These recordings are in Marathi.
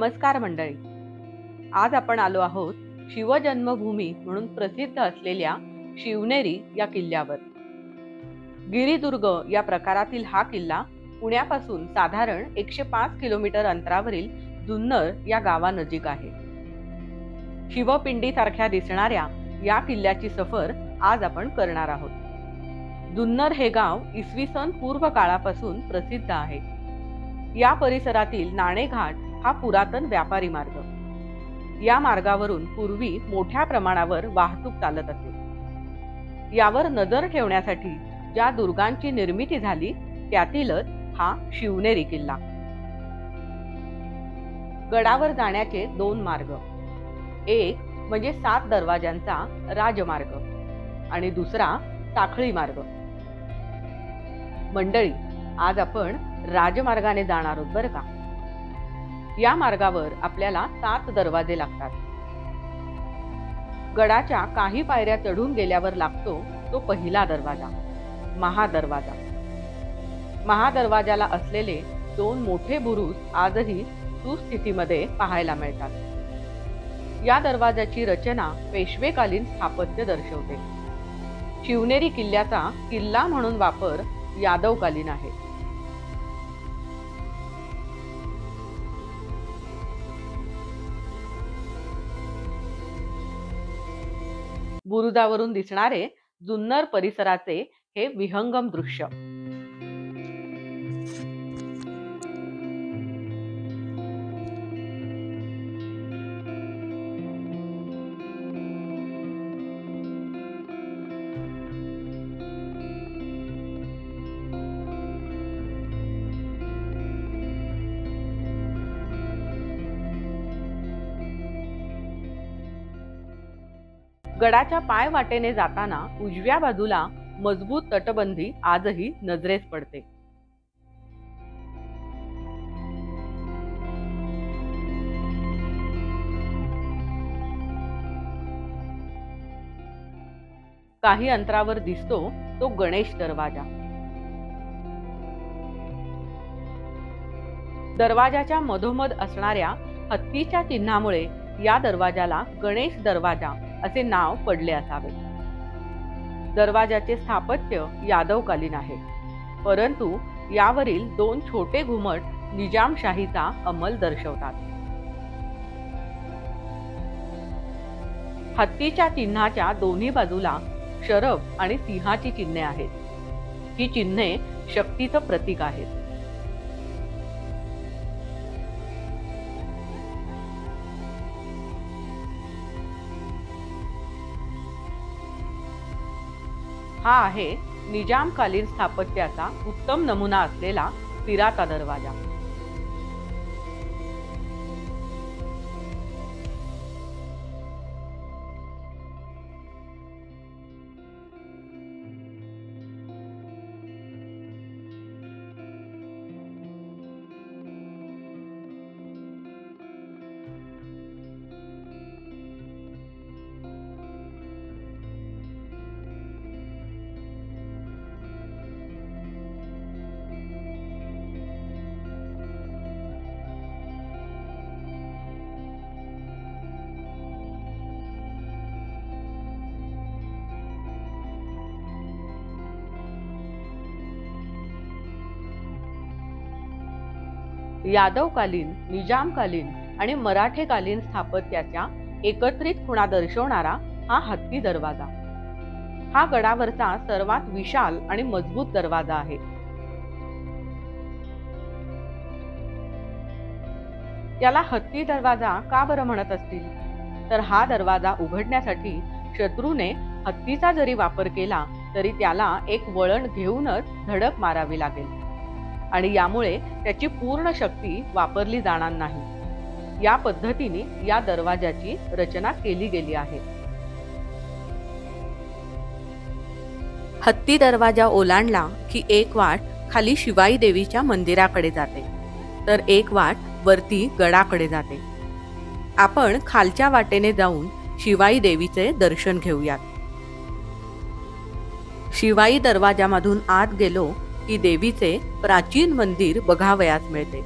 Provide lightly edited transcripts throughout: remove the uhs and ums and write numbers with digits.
नमस्कार मंडळी. आज आपण आलो आहोत शिवजन्मभूमी म्हणून प्रसिद्ध असलेल्या शिवनेरी या किल्ल्यावर. गिरिदुर्ग या प्रकारातील हा किल्ला पुण्यापासून साधारण 105 किलोमीटर अंतरावरील जुन्नर या गावानजीक आहे. शिवपिंडी सारख्या दिसणाऱ्या या किल्ल्याची सफर आज आपण करणार आहोत. जुन्नर हे गाव इसवी सन पूर्व काळापासून प्रसिद्ध आहे. या परिसरातील नाणेघाट हा पुरातन व्यापारी मार्ग. या मार्गावरून पूर्वी मोठ्या प्रमाणावर वाहतूक चालत असे. यावर नजर ठेवण्यासाठी ज्या दुर्गांची निर्मिती झाली त्यातीलच हा शिवनेरी किल्ला. गडावर जाण्याचे 2 मार्ग. एक म्हणजे 7 दरवाजांचा राजमार्ग आणि दुसरा साखळी मार्ग. मंडळी, आज आपण राजमार्गाने जाणार आहोत बरं का. या मार्गावर आपल्याला 7 दरवाजे लागतात. गडाच्या काही पायऱ्या चढून गेल्यावर लागतो तो पहिला दरवाजा, महादरवाजा. महादरवाजाला असलेले 2 मोठे बुरुज आजही सुस्थितीमध्ये पाहायला मिळतात. या दरवाजाची रचना पेशवेकालीन स्थापत्य दर्शवते. शिवनेरी किल्ल्याचा किल्ला म्हणून वापर यादवकालीन आहे. बुरुजावरून दिसणारे जुन्नर परिसराचे हे विहंगम दृश्य. गडाच्या पायवाटेने जाताना उजव्या बाजूला मजबूत तटबंदी आजही नजरेस पडते. काही अंतरावर दिसतो तो गणेश दरवाजा. दरवाजाच्या मधोमध असणाऱ्या हत्तीच्या चिन्हामुळे या दरवाजाला गणेश दरवाजा असे नाव पडले असावे. दरवाजाचे स्थापत्य यादवकालीन आहे, परंतु यावरील 2 छोटे घुमट निजामशाहीचा अंमल दर्शवतात. हत्तीच्या चिन्हाच्या दोन्ही बाजूला शरभ आणि सिंहाची चिन्हे आहेत. ही चिन्हे शक्तीचं प्रतीक आहेत. हा आहे निजामकालीन स्थापत्याचा उत्तम नमुना असलेला पिराता दरवाजा. यादवकालीन, निजामकालीन आणि मराठेकालीन स्थापत्याच्या एकत्रित खुणा दर्शवणारा हा हत्ती दरवाजा. हा गडावरचा सर्वात विशाल आणि मजबूत दरवाजा आहे. याला हत्ती दरवाजा का बरं म्हणत असतील? तर हा दरवाजा उघडण्यासाठी शत्रूने हत्तीचा जरी वापर केला तरी त्याला एक वळण घेऊनच धडक मारावी लागेल आणि यामुळे त्याची पूर्ण शक्ती वापरली जाणार नाही. या पद्धतीने या दरवाजाची रचना केली गेली आहे. हत्ती दरवाजा ओलांडला की एक वाट खाली शिवाई देवीच्या मंदिराकडे जाते, तर एक वाट वरती गडाकडे जाते. आपण खालच्या वाटेने जाऊन शिवाई देवीचे दर्शन घेऊयात. शिवाई दरवाजामधून आत गेलो की देवीचे प्राचीन मंदिर बघावयास मिळते.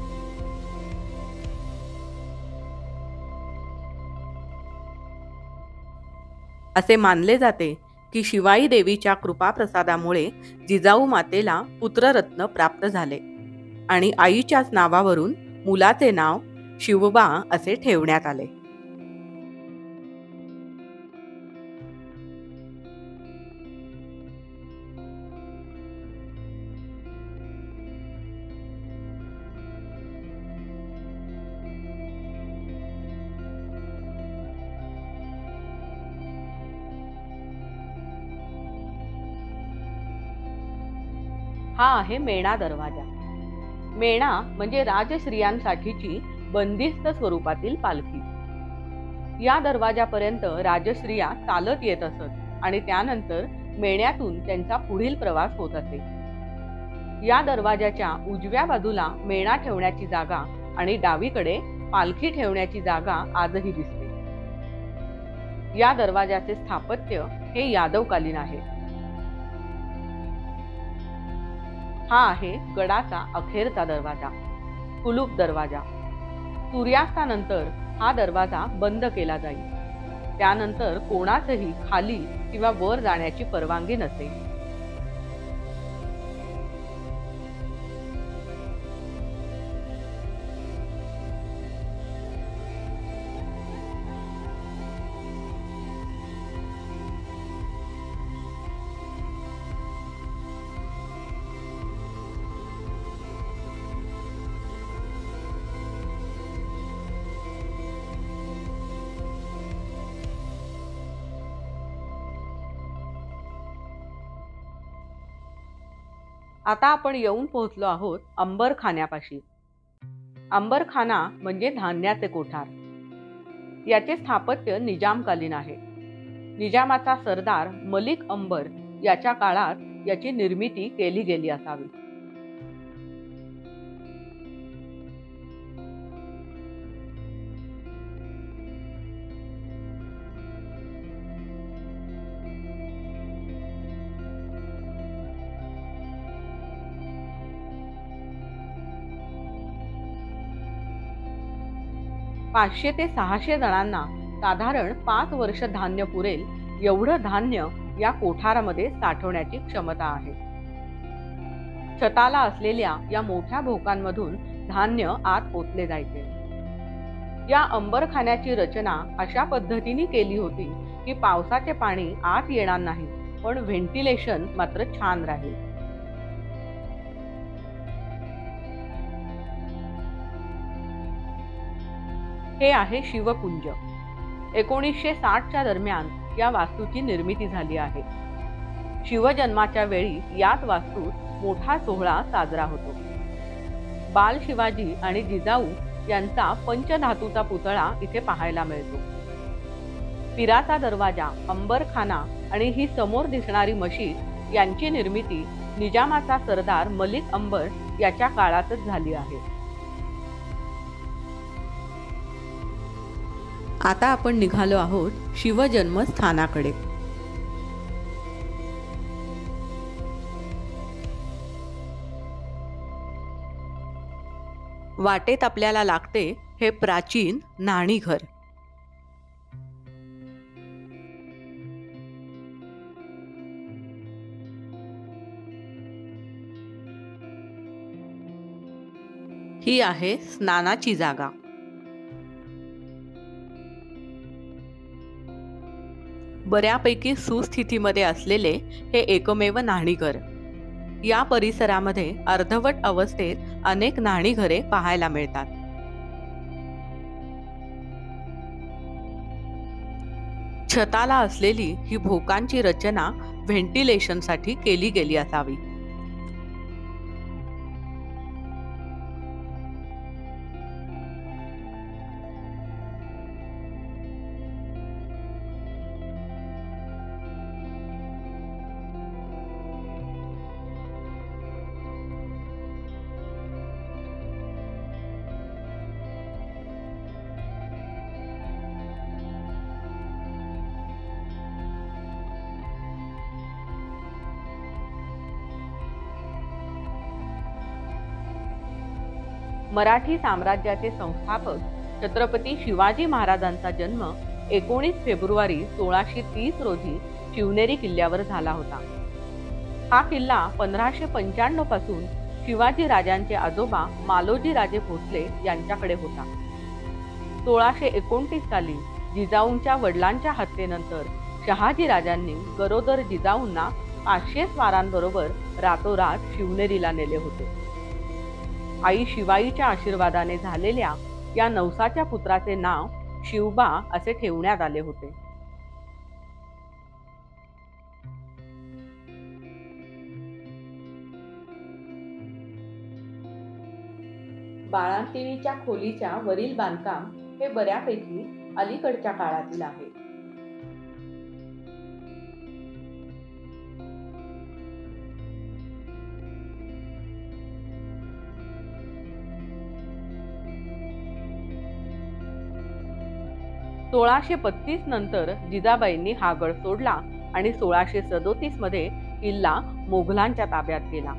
असे मानले जाते की शिवाई देवीच्या कृपाप्रसादामुळे जिजाऊ मातेला पुत्ररत्न प्राप्त झाले आणि आईच्याच नावावरून मुलाचे नाव शिवबा असे ठेवण्यात आले. हा आहे मेणा दरवाजा. मेणा म्हणजे राजश्रियांसाठीची बंदिस्त स्वरूपातील पालखी. या दरवाजापर्यंत राजश्रिया चालत येत असत आणि त्यानंतर मेण्यातून त्यांचा पुढील प्रवास होत असे. या दरवाजाच्या उजव्या बाजूला मेणा ठेवण्याची जागा आणि डावीकडे पालखी ठेवण्याची जागा आजही दिसते. या दरवाजाचे स्थापत्य हे यादवकालीन आहे. हा आहे गडाचा अखेरचा दरवाजा, कुलूप दरवाजा. सूर्यास्तानंतर हा दरवाजा बंद केला जाईल. त्यानंतर कोणासही खाली किंवा वर जाण्याची परवानगी नसेल. आता आपण येऊन पोहोचलो आहोत अंबरखान्यापाशी. अंबरखाना म्हणजे धान्याचे कोठार. याचे स्थापत्य निजामकालीन आहे. निजामाचा सरदार मलिक अंबर याच्या काळात याची निर्मिती केली गेली असावी. पाचशे ते 600 जणांना साधारण 5 वर्ष धान्य पुरेल एवढं धान्य या कोठारामध्ये साठवण्याची क्षमता आहे. छताला असलेल्या या मोठ्या भोकांमधून धान्य आत ओतले जायचे. या अंबरखान्याची रचना अशा पद्धतीने केली होती की पावसाचे पाणी आत येणार नाही, पण व्हेंटिलेशन मात्र छान राहील. हे आहे शिवकुंज. 1960च्या दरम्यान या वास्तूची निर्मिती झाली आहे. शिवजन्माच्या वेळी याच वास्तूत मोठा सोहळा साजरा होतो. बाल शिवाजी आणि जिजाऊ यांचा पंचधातूचा पुतळा इथे पाहायला मिळतो. पिराचा दरवाजा, अंबरखाना आणि ही समोर दिसणारी मशीद यांची निर्मिती निजामाचा सरदार मलिक अंबर याच्या काळातच झाली आहे. आता आपण निघालो आहोत शिवजन्मस्थानाकडे. वाटेत आपल्याला लागते हे प्राचीन न्हाणीघर. ही आहे स्नानाची जागा. बऱ्यापैकी सुस्थितीमध्ये असलेले हे एकमेव न्हाणीघर. या परिसरामध्ये अर्धवट अवस्थेत अनेक न्हाणीघरे पाहायला मिळतात. छताला असलेली ही भोकांची रचना व्हेंटिलेशनसाठी केली गेली असावी. मराठी साम्राज्याचे संस्थापक छत्रपती शिवाजी महाराजांचा जन्म 19 फेब्रुवारी 1630 रोजी शिवनेरी किल्ल्यावर झाला होता. हा किल्ला 1595 पासून शिवाजी राजांचे आजोबा मालोजी राजे भोसले यांच्याकडे होता. 1629 साली जिजाऊंच्या वडिलांच्या हत्येनंतर शहाजी राजांनी गरोदर जिजाऊंना 500 स्वारांबरोबर रातोरात शिवनेरीला नेले होते. आई शिवाईच्या आशीर्वादाने झालेल्या या नवसाच्या पुत्राचे नाव शिवबा असे ठेवण्यात आले होते. बाळंतिणीच्या खोलीच्या वरील बांधकाम हे बऱ्यापैकी अलीकडच्या काळातील आहे. सोळाशे 32 नंतर जिजाबाईंनी हा गड सोडला आणि 1637 मध्ये किल्ला मोघलांच्या ताब्यात गेला.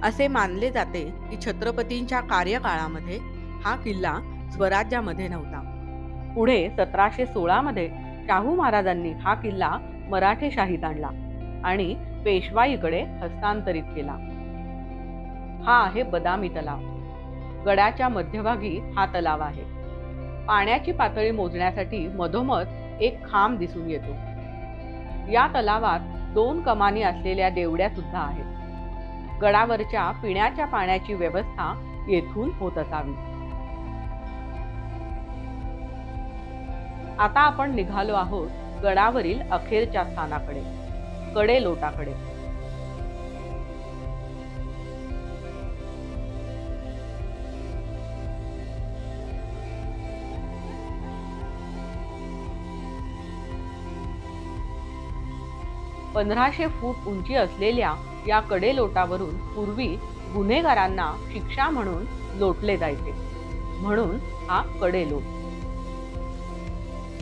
असे मानले जाते की छत्रपतींच्या कार्यकाळामध्ये हा किल्ला स्वराज्यामध्ये नव्हता. पुढे 1716 मध्ये शाहू महाराजांनी हा किल्ला मराठेशाहीत आणला आणि पेशवाईकडे हस्तांतरित केला. हा आहे बदामी तलाव. गडाच्या मध्यभागी हा तलाव आहे. पाण्याची पातळी मोजण्यासाठी मधोमध एक खांब दिसून येतो. या तलावात 2 कमानी असलेल्या देवड्या सुद्धा आहेत. गडावरच्या पिण्याच्या पाण्याची व्यवस्था येथून होत असावी. आता आपण निघालो आहोत गडावरील अखेरच्या स्थानाकडे, कडेलोटाकडे. .1500 फूट उंची असलेल्या या कडेलोटावरून पूर्वी गुन्हेगारांना शिक्षा म्हणून लोटले जायचे, म्हणून हा कडेलोट.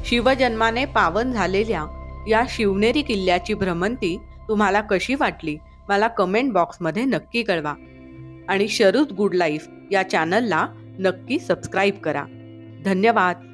शिवजन्माने पावन झालेल्या या शिवनेरी किल्ल्याची भ्रमंती तुम्हाला कशी वाटली मला कमेंट बॉक्समध्ये नक्की कळवा आणि शरूद गुड लाईफ या चॅनलला नक्की सबस्क्राईब करा. धन्यवाद.